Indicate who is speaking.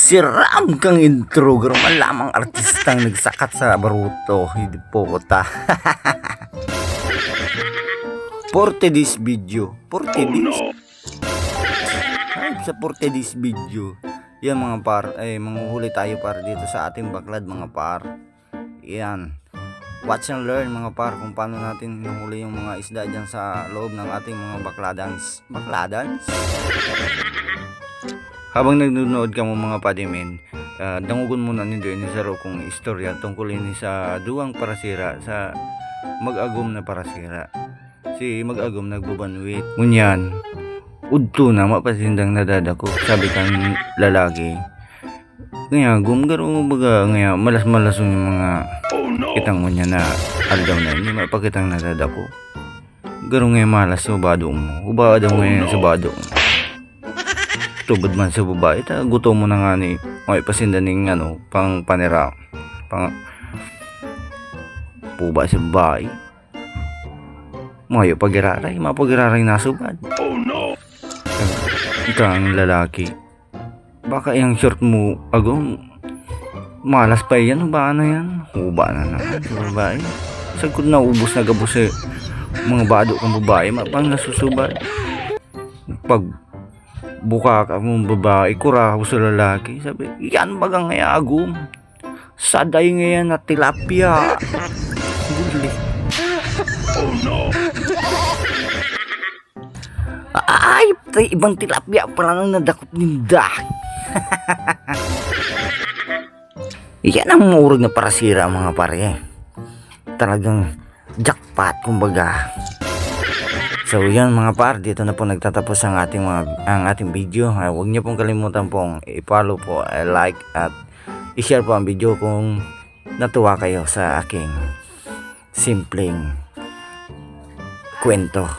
Speaker 1: Siram kang intro, garo malamang artistang nagsakat sa baruto, hindi po ta. Porte this video. Porte this. Ay, sa porte this video. Yan mga par, manguhuli tayo par dito sa ating baklad mga par. Yan. Watch and learn mga par kung paano natin nahuli yung mga isda dyan sa loob ng ating mga bakladans. Bakladans? Habang nanonood ka mo mga padimin, dangugon muna ni Doy ni Zaro kung istorya tungkol ini sa duwang parasira sa mag-agom na parasira. Si mag-agom nagbubanwit. Ngunyan, udto na mapasindang nadadako, sabi kang lalaki. Ngaya, gumgaro baga, ngaya, malas-malas yung mga kitang mo niya na aldaw na hindi mapakitang nadadako. Garo ngaya malas sa badong mo. Uba daw ngaya sa badong mo. Tubad man sa babae, gusto mo na nga ni may pasindaning pang panira, pang puba sa babae. Mayo pagiraray, mapagiraray nasubad. Oh no! Ito ang lalaki. Baka yung short mo, agong malas pa yan, huba na yan. Huba na naman sa babae. Sagkod na ubos na gabos eh. Mga bado kang babae, mapang nasusubad. Pag buka ka mong babae, kuraho sa lalaki. Sabi, yan bagang ngayagom. Saday ngayon na tilapia. Buli. Oh no! Ay, ibang tilapia pala nang nadakot ninda. Yan ang murag na parasira mga pare. Talagang jackpot kumbaga. So yan mga par, dito na po nagtatapos ang ating video. Huwag niyo pong kalimutan pong i-follow po, like at i-share po ang video kung natuwa kayo sa aking simpleng kwento.